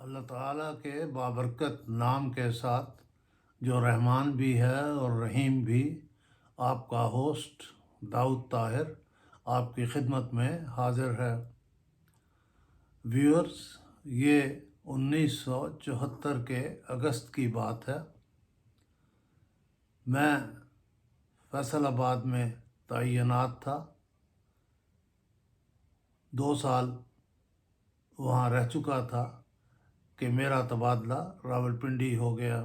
اللہ تعالیٰ کے بابرکت نام کے ساتھ جو رحمان بھی ہے اور رحیم بھی، آپ کا ہوسٹ داؤد طاہر آپ کی خدمت میں حاضر ہے۔ ویورز، یہ 1974 کے اگست کی بات ہے۔ میں فیصل آباد میں تعینات تھا، 2 سال وہاں رہ چکا تھا کہ میرا تبادلہ راولپنڈی ہو گیا۔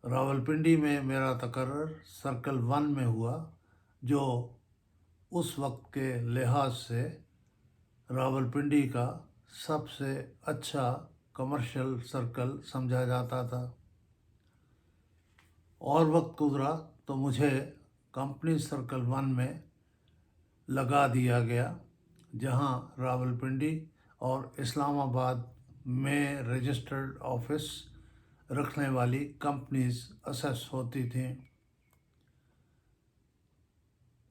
راولپنڈی میں میرا تقرر سرکل 1 میں ہوا، جو اس وقت کے لحاظ سے راولپنڈی کا سب سے اچھا کمرشل سرکل سمجھا جاتا تھا۔ اور وقت گزرا تو مجھے کمپنی سرکل 1 میں لگا دیا گیا، جہاں راولپنڈی اور اسلام آباد میں رجسٹرڈ آفس رکھنے والی کمپنیز اسیس ہوتی تھیں۔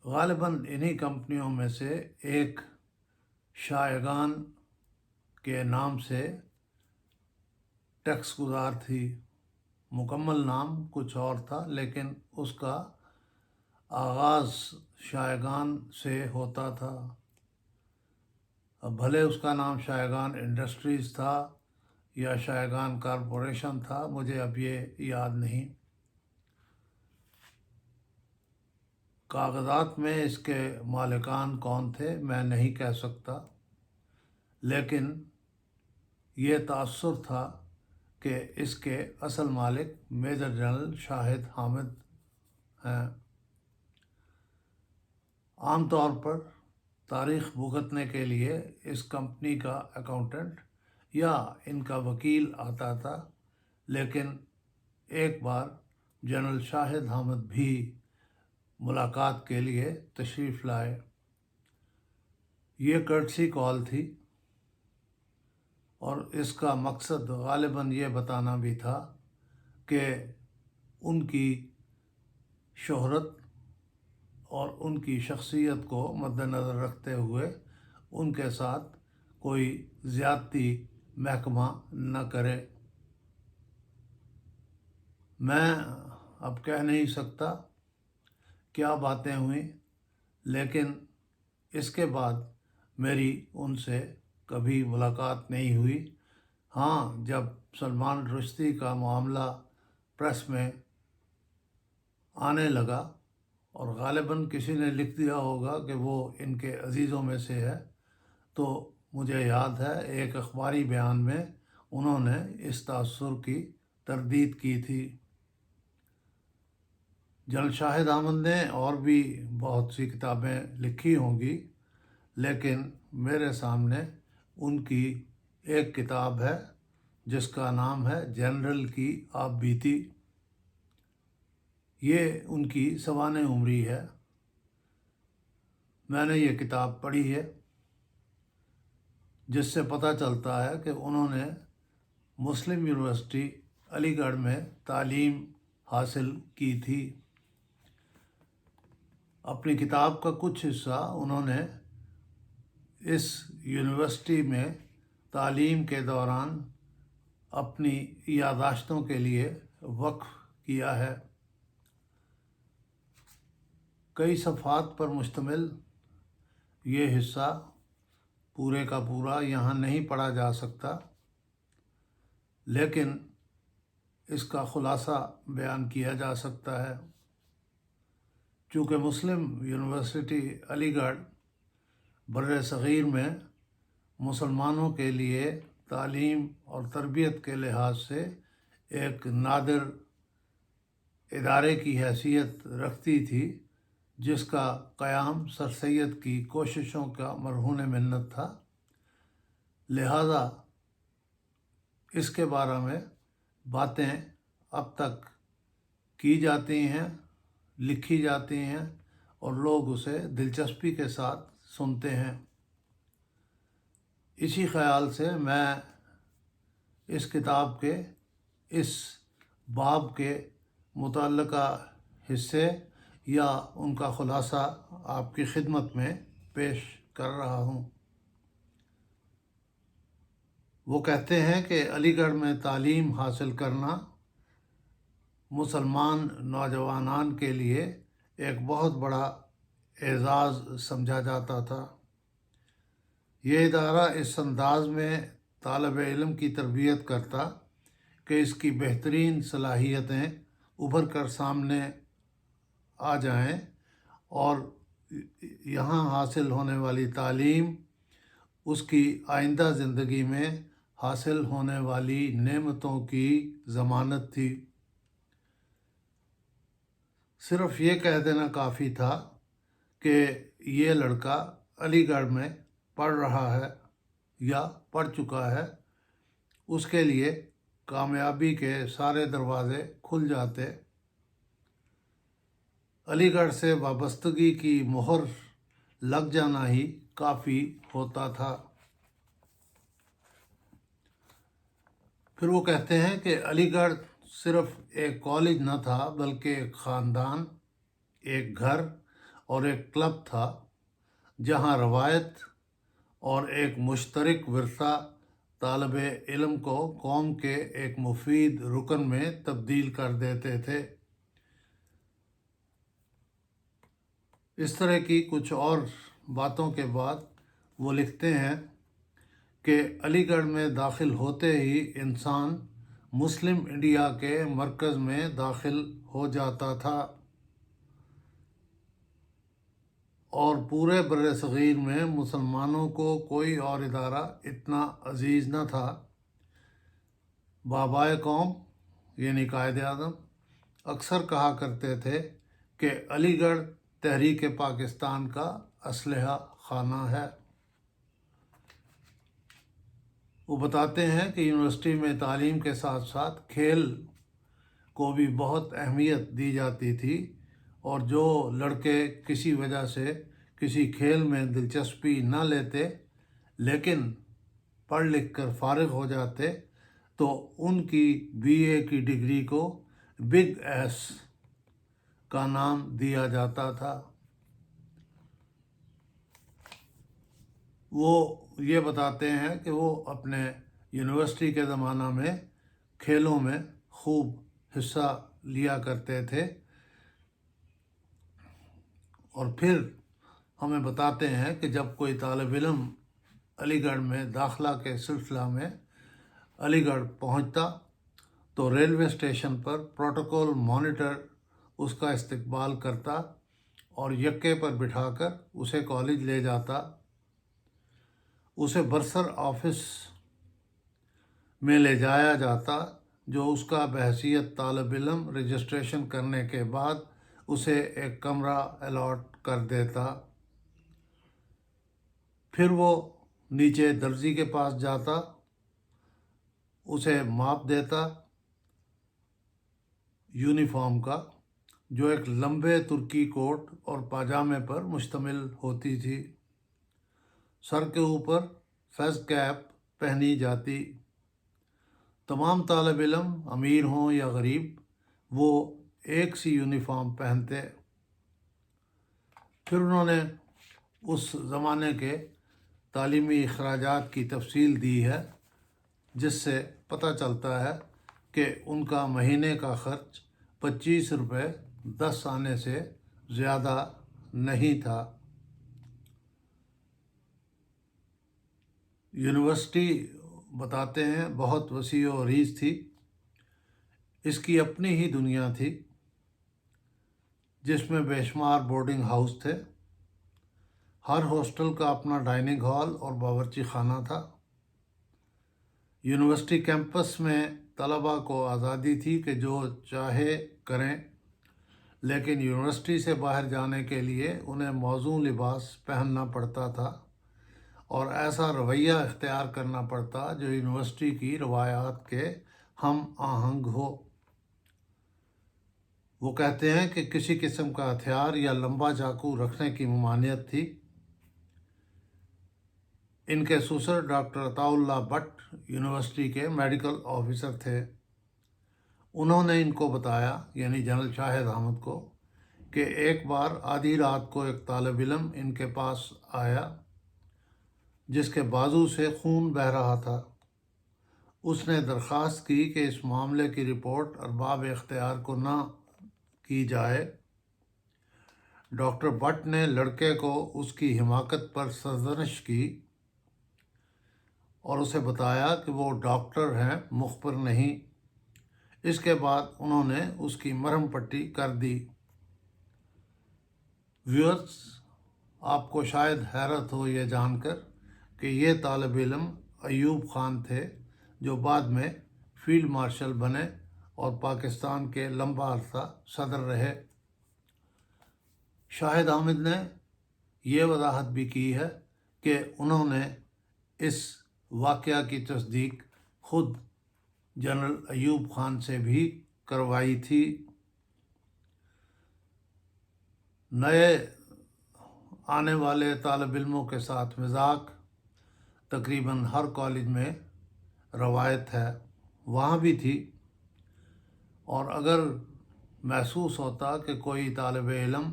غالباً انہی کمپنیوں میں سے ایک شائگان کے نام سے ٹیکس گزار تھی۔ مکمل نام کچھ اور تھا، لیکن اس کا آغاز شائگان سے ہوتا تھا۔ اب بھلے اس کا نام شائگان انڈسٹریز تھا یا شائگان کارپوریشن تھا، مجھے اب یہ یاد نہیں۔ کاغذات میں اس کے مالکان کون تھے میں نہیں کہہ سکتا، لیکن یہ تاثر تھا کہ اس کے اصل مالک میجر جنرل شاہد حامد ہیں۔ عام طور پر تاریخ بھگتنے کے لیے اس کمپنی کا اکاؤنٹنٹ یا ان کا وکیل آتا تھا، لیکن ایک بار جنرل شاہد حامد بھی ملاقات کے لیے تشریف لائے۔ یہ کرٹسی کال تھی، اور اس کا مقصد غالباً یہ بتانا بھی تھا کہ ان کی شہرت اور ان کی شخصیت کو مد نظر رکھتے ہوئے ان کے ساتھ کوئی زیادتی محکمہ نہ کرے۔ میں اب کہہ نہیں سکتا کیا باتیں ہوئیں، لیکن اس کے بعد میری ان سے کبھی ملاقات نہیں ہوئی۔ ہاں، جب سلمان رشدی کا معاملہ پریس میں آنے لگا اور غالباً کسی نے لکھ دیا ہوگا کہ وہ ان کے عزیزوں میں سے ہے، تو مجھے یاد ہے ایک اخباری بیان میں انہوں نے اس تاثر کی تردید کی تھی۔ جنرل شاہد احمد نے اور بھی بہت سی کتابیں لکھی ہوں گی، لیکن میرے سامنے ان کی ایک کتاب ہے جس کا نام ہے جنرل کی آپ بیتی۔ یہ ان کی سوانح عمری ہے۔ میں نے یہ کتاب پڑھی ہے، جس سے پتہ چلتا ہے کہ انہوں نے مسلم یونیورسٹی علی گڑھ میں تعلیم حاصل کی تھی۔ اپنی کتاب کا کچھ حصہ انہوں نے اس یونیورسٹی میں تعلیم کے دوران اپنی یادداشتوں کے لیے وقف کیا ہے۔ کئی صفحات پر مشتمل یہ حصہ پورے کا پورا یہاں نہیں پڑھا جا سکتا، لیکن اس کا خلاصہ بیان کیا جا سکتا ہے۔ چونکہ مسلم یونیورسٹی علی گڑھ بر صغیر میں مسلمانوں کے لیے تعلیم اور تربیت کے لحاظ سے ایک نادر ادارے کی حیثیت رکھتی تھی، جس کا قیام سر سید کی کوششوں کا مرہون منت تھا، لہذا اس کے بارے میں باتیں اب تک کی جاتی ہیں، لکھی جاتی ہیں، اور لوگ اسے دلچسپی کے ساتھ سنتے ہیں۔ اسی خیال سے میں اس کتاب کے اس باب کے متعلقہ حصے یا ان کا خلاصہ آپ کی خدمت میں پیش کر رہا ہوں۔ وہ کہتے ہیں کہ علی گڑھ میں تعلیم حاصل کرنا مسلمان نوجوانان کے لیے ایک بہت بڑا اعزاز سمجھا جاتا تھا۔ یہ ادارہ اس انداز میں طالب علم کی تربیت کرتا کہ اس کی بہترین صلاحیتیں ابھر کر سامنے آ جائیں اور یہاں حاصل ہونے والی تعلیم اس کی آئندہ زندگی میں حاصل ہونے والی نعمتوں کی ضمانت تھی۔ صرف یہ کہہ دینا کافی تھا کہ یہ لڑکا علی گڑھ میں پڑھ رہا ہے یا پڑھ چکا ہے، اس کے لیے کامیابی کے سارے دروازے کھل جاتے۔ علی گڑھ سے وابستگی کی مہر لگ جانا ہی کافی ہوتا تھا۔ پھر وہ کہتے ہیں کہ علی گڑھ صرف ایک کالج نہ تھا بلکہ ایک خاندان، ایک گھر اور ایک کلب تھا جہاں روایت اور ایک مشترک ورثہ طالب علم کو قوم کے ایک مفید رکن میں تبدیل کر دیتے تھے۔ اس طرح کی کچھ اور باتوں کے بعد وہ لکھتے ہیں کہ علی گڑھ میں داخل ہوتے ہی انسان مسلم انڈیا کے مرکز میں داخل ہو جاتا تھا اور پورے بر صغیر میں مسلمانوں کو کوئی اور ادارہ اتنا عزیز نہ تھا۔ بابائے قوم یعنی قائد اعظم اکثر کہا کرتے تھے کہ علی گڑھ تحریک پاکستان کا اسلحہ خانہ ہے۔ وہ بتاتے ہیں کہ یونیورسٹی میں تعلیم کے ساتھ ساتھ کھیل کو بھی بہت اہمیت دی جاتی تھی، اور جو لڑکے کسی وجہ سے کسی کھیل میں دلچسپی نہ لیتے لیکن پڑھ لکھ کر فارغ ہو جاتے تو ان کی بی اے کی ڈگری کو بگ ایس کا نام دیا جاتا تھا۔ وہ یہ بتاتے ہیں کہ وہ اپنے یونیورسٹی کے زمانہ میں کھیلوں میں خوب حصہ لیا کرتے تھے، اور پھر ہمیں بتاتے ہیں کہ جب کوئی طالب علم علی گڑھ میں داخلہ کے سلسلہ میں علی گڑھ پہنچتا تو ریلوے اسٹیشن پر پروٹوکول مانیٹر اس کا استقبال کرتا اور یکے پر بٹھا کر اسے کالج لے جاتا، اسے برسر آفس میں لے جایا جاتا جو اس کا بحیثیت طالب علم رجسٹریشن کرنے کے بعد اسے ایک کمرہ الاٹ کر دیتا۔ پھر وہ نیچے درزی کے پاس جاتا، اسے ماپ دیتا یونیفارم کا، جو ایک لمبے ترکی کوٹ اور پاجامے پر مشتمل ہوتی تھی۔ سر کے اوپر فیس کیپ پہنی جاتی۔ تمام طالب علم امیر ہوں یا غریب وہ ایک سی یونیفارم پہنتے۔ پھر انہوں نے اس زمانے کے تعلیمی اخراجات کی تفصیل دی ہے، جس سے پتہ چلتا ہے کہ ان کا مہینے کا خرچ 25 روپے 10 آنے سے زیادہ نہیں تھا۔ یونیورسٹی بتاتے ہیں بہت وسیع و عریض تھی، اس کی اپنی ہی دنیا تھی جس میں بے شمار بورڈنگ ہاؤس تھے۔ ہر ہاسٹل کا اپنا ڈائننگ ہال اور باورچی خانہ تھا۔ یونیورسٹی کیمپس میں طلباء کو آزادی تھی کہ جو چاہے کریں، لیکن یونیورسٹی سے باہر جانے کے لیے انہیں موزوں لباس پہننا پڑتا تھا اور ایسا رویہ اختیار کرنا پڑتا جو یونیورسٹی کی روایات کے ہم آہنگ ہو۔ وہ کہتے ہیں کہ کسی قسم کا ہتھیار یا لمبا چاقو رکھنے کی ممانعت تھی۔ ان کے سسر ڈاکٹر عطاء اللہ بٹ یونیورسٹی کے میڈیکل آفیسر تھے۔ انہوں نے ان کو بتایا، یعنی جنرل شاہد احمد کو، کہ ایک بار آدھی رات کو ایک طالب علم ان کے پاس آیا جس کے بازو سے خون بہہ رہا تھا۔ اس نے درخواست کی کہ اس معاملے کی رپورٹ ارباب اختیار کو نہ کی جائے۔ ڈاکٹر بٹ نے لڑکے کو اس کی حماقت پر سرزنش کی اور اسے بتایا کہ وہ ڈاکٹر ہیں، مخبر نہیں۔ اس کے بعد انہوں نے اس کی مرہم پٹی کر دی۔ ویورز، آپ کو شاید حیرت ہو یہ جان کر کہ یہ طالب علم ایوب خان تھے جو بعد میں فیلڈ مارشل بنے اور پاکستان کے لمبا عرصہ صدر رہے۔ شاہد حامد نے یہ وضاحت بھی کی ہے کہ انہوں نے اس واقعہ کی تصدیق خود جنرل ایوب خان سے بھی کروائی تھی۔ نئے آنے والے طالب علموں کے ساتھ مذاق تقریباً ہر کالج میں روایت ہے، وہاں بھی تھی، اور اگر محسوس ہوتا کہ کوئی طالب علم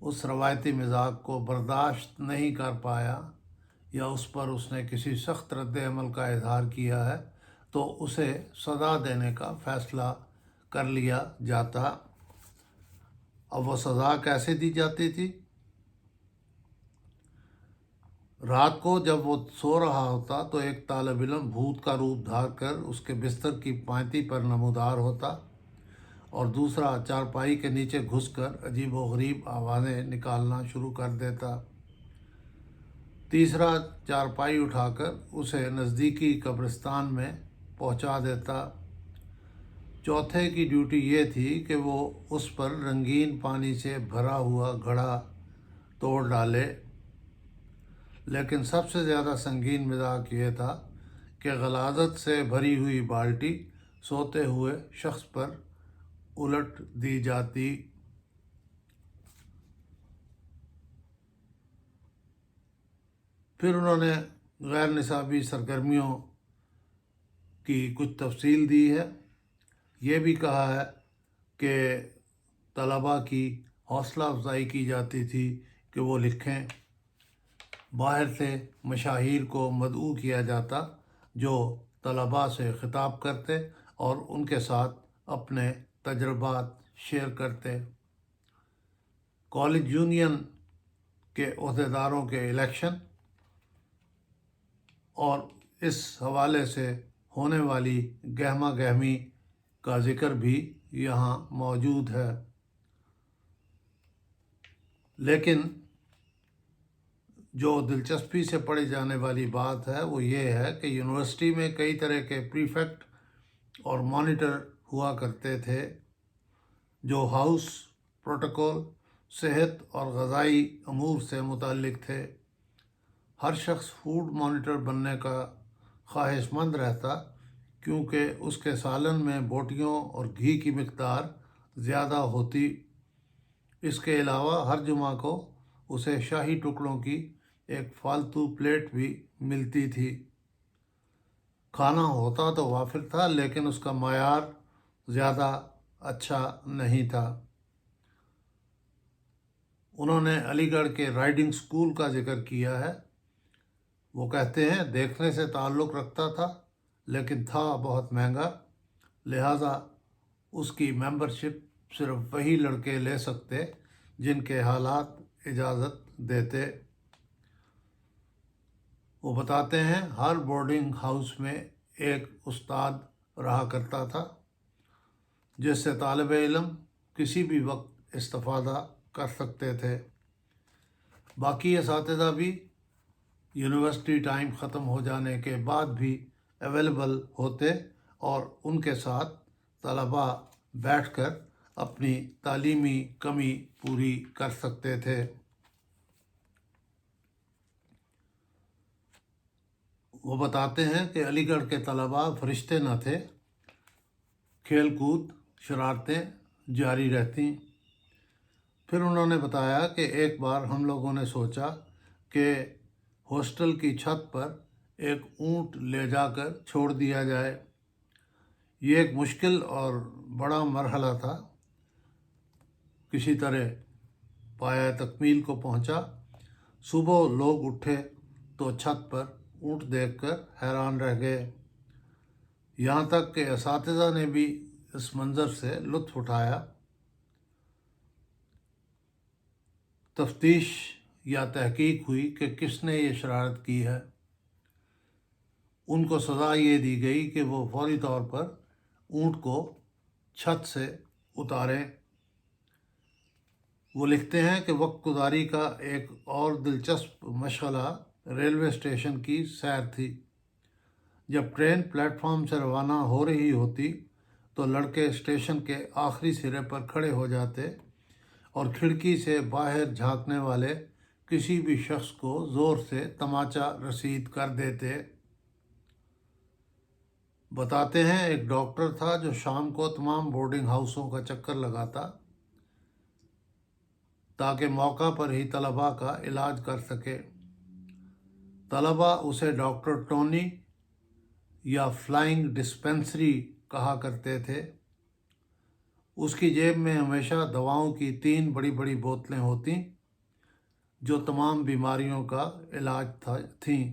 اس روایتی مذاق کو برداشت نہیں کر پایا یا اس پر اس نے کسی سخت رد عمل کا اظہار کیا ہے تو اسے سزا دینے کا فیصلہ کر لیا جاتا۔ اب وہ سزا کیسے دی جاتی تھی؟ رات کو جب وہ سو رہا ہوتا تو ایک طالب علم بھوت کا روپ دھار کر اس کے بستر کی پائنتی پر نمودار ہوتا اور دوسرا چارپائی کے نیچے گھس کر عجیب و غریب آوازیں نکالنا شروع کر دیتا۔ تیسرا چارپائی اٹھا کر اسے نزدیکی قبرستان میں پہنچا دیتا۔ چوتھے کی ڈیوٹی یہ تھی کہ وہ اس پر رنگین پانی سے بھرا ہوا گھڑا توڑ ڈالے، لیکن سب سے زیادہ سنگین مذاق یہ تھا کہ غلاظت سے بھری ہوئی بالٹی سوتے ہوئے شخص پر الٹ دی جاتی۔ پھر انہوں نے غیر نصابی سرگرمیوں کی کچھ تفصیل دی ہے۔ یہ بھی کہا ہے کہ طلباء کی حوصلہ افزائی کی جاتی تھی کہ وہ لکھیں۔ باہر سے مشاہیر کو مدعو کیا جاتا جو طلباء سے خطاب کرتے اور ان کے ساتھ اپنے تجربات شیئر کرتے۔ کالج یونین کے عہدیداروں کے الیکشن اور اس حوالے سے ہونے والی گہما گہمی کا ذکر بھی یہاں موجود ہے۔ لیکن جو دلچسپی سے پڑھی جانے والی بات ہے وہ یہ ہے کہ یونیورسٹی میں کئی طرح کے پریفیکٹ اور مانیٹر ہوا کرتے تھے جو ہاؤس پروٹوکول، صحت اور غذائی امور سے متعلق تھے۔ ہر شخص فوڈ مانیٹر بننے کا خواہش مند رہتا کیونکہ اس کے سالن میں بوٹیوں اور گھی کی مقدار زیادہ ہوتی۔ اس کے علاوہ ہر جمعہ کو اسے شاہی ٹکڑوں کی ایک فالتو پلیٹ بھی ملتی تھی۔ کھانا ہوتا تو وافر تھا لیکن اس کا معیار زیادہ اچھا نہیں تھا۔ انہوں نے علی گڑھ کے رائڈنگ سکول کا ذکر کیا ہے۔ وہ کہتے ہیں دیکھنے سے تعلق رکھتا تھا لیکن تھا بہت مہنگا، لہٰذا اس کی ممبرشپ صرف وہی لڑکے لے سکتے جن کے حالات اجازت دیتے۔ وہ بتاتے ہیں ہر بورڈنگ ہاؤس میں ایک استاد رہا کرتا تھا جس سے طالب علم کسی بھی وقت استفادہ کر سکتے تھے۔ باقی اساتذہ بھی یونیورسٹی ٹائم ختم ہو جانے کے بعد بھی اویلیبل ہوتے اور ان کے ساتھ طلباء بیٹھ کر اپنی تعلیمی کمی پوری کر سکتے تھے۔ وہ بتاتے ہیں کہ علی گڑھ کے طلباء فرشتے نہ تھے، کھیل کود شرارتیں جاری رہتی۔ پھر انہوں نے بتایا کہ ایک بار ہم لوگوں نے سوچا کہ ہاسٹل کی چھت پر ایک اونٹ لے جا کر چھوڑ دیا جائے۔ یہ ایک مشکل اور بڑا مرحلہ تھا، کسی طرح پایہ تکمیل کو پہنچا۔ صبح لوگ اٹھے تو چھت پر اونٹ دیکھ کر حیران رہ گئے۔ یہاں تک کہ اساتذہ نے بھی اس منظر سے لطف اٹھایا۔ تفتیش یا تحقیق ہوئی کہ کس نے یہ شرارت کی ہے۔ ان کو سزا یہ دی گئی کہ وہ فوری طور پر اونٹ کو چھت سے اتاریں۔ وہ لکھتے ہیں کہ وقت گزاری کا ایک اور دلچسپ مشغلہ ریلوے اسٹیشن کی سیر تھی۔ جب ٹرین پلیٹ فارم سے روانہ ہو رہی ہوتی تو لڑکے اسٹیشن کے آخری سرے پر کھڑے ہو جاتے اور کھڑکی سے باہر جھانکنے والے کسی بھی شخص کو زور سے تماچا رسید کر دیتے۔ بتاتے ہیں ایک ڈاکٹر تھا جو شام کو تمام بورڈنگ ہاؤسوں کا چکر لگاتا تاکہ موقع پر ہی طلباء کا علاج کر سکے۔ طلباء اسے ڈاکٹر ٹونی یا فلائنگ ڈسپینسری کہا کرتے تھے۔ اس کی جیب میں ہمیشہ دواؤں کی 3 بڑی بڑی بوتلیں ہوتیں جو تمام بیماریوں کا علاج تھیں۔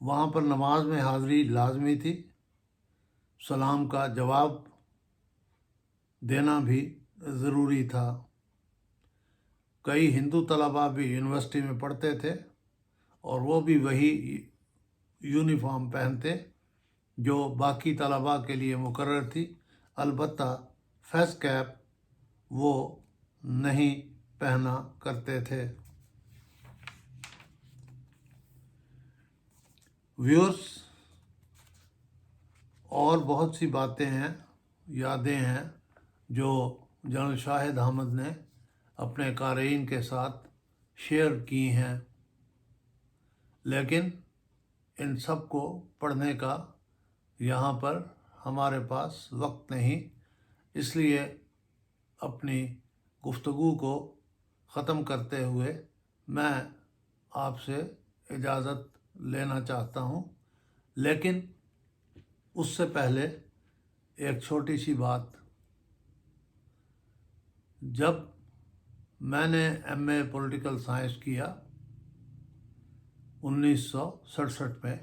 وہاں پر نماز میں حاضری لازمی تھی۔ سلام کا جواب دینا بھی ضروری تھا۔ کئی ہندو طلباء بھی یونیورسٹی میں پڑھتے تھے اور وہ بھی وہی یونیفارم پہنتے جو باقی طلباء کے لیے مقرر تھی، البتہ فیس کیپ وہ نہیں پہنا کرتے تھے۔ ویورز، اور بہت سی باتیں ہیں، یادیں ہیں جو جنرل شاہد احمد نے اپنے قارئین کے ساتھ شیئر کی ہیں، لیکن ان سب کو پڑھنے کا یہاں پر ہمارے پاس وقت نہیں، اس لیے اپنی گفتگو کو ختم کرتے ہوئے میں آپ سے اجازت لینا چاہتا ہوں، لیکن اس سے پہلے ایک چھوٹی سی بات۔ جب میں نے MA پولیٹیکل سائنس کیا 1967 میں،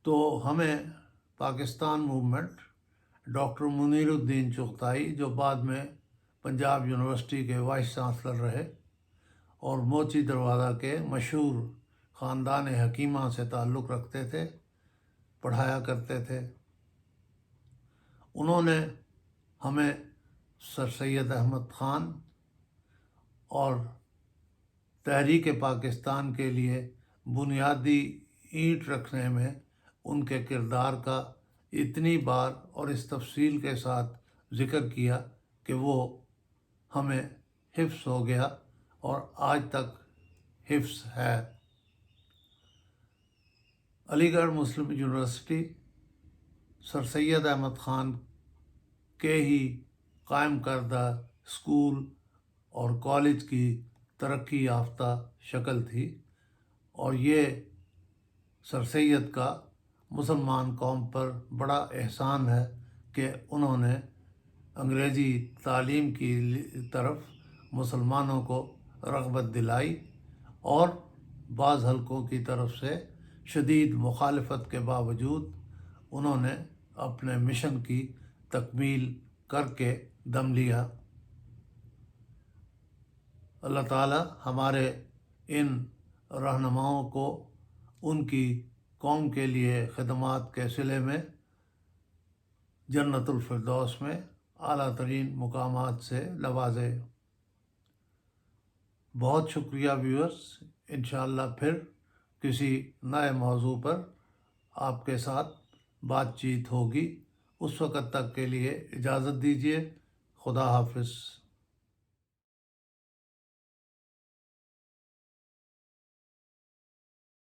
تو ہمیں پاکستان موومنٹ ڈاکٹر منیر الدین چغتائی، جو بعد میں پنجاب یونیورسٹی کے وائس چانسلر رہے اور موچی دروازہ کے مشہور خاندان حکیمہ سے تعلق رکھتے تھے، پڑھایا کرتے تھے۔ انہوں نے ہمیں سر سید احمد خان اور تحریک پاکستان کے لیے بنیادی اینٹ رکھنے میں ان کے کردار کا اتنی بار اور اس تفصیل کے ساتھ ذکر کیا کہ وہ ہمیں حفظ ہو گیا اور آج تک حفظ ہے۔ علی گڑھ مسلم یونیورسٹی سر سید احمد خان کے ہی قائم کردہ اسکول اور کالج کی ترقی یافتہ شکل تھی، اور یہ سر سید کا مسلمان قوم پر بڑا احسان ہے کہ انہوں نے انگریزی تعلیم کی طرف مسلمانوں کو رغبت دلائی اور بعض حلقوں کی طرف سے شدید مخالفت کے باوجود انہوں نے اپنے مشن کی تکمیل کر کے دم لیا۔ اللہ تعالی ہمارے ان رہنماؤں کو ان کی قوم کے لیے خدمات کے صلے میں جنت الفردوس میں اعلیٰ ترین مقامات سے نوازے۔ بہت شکریہ ویورز، انشاءاللہ پھر کسی نئے موضوع پر آپ کے ساتھ بات چیت ہوگی۔ اس وقت تک کے لیے اجازت دیجیے۔ خدا حافظ۔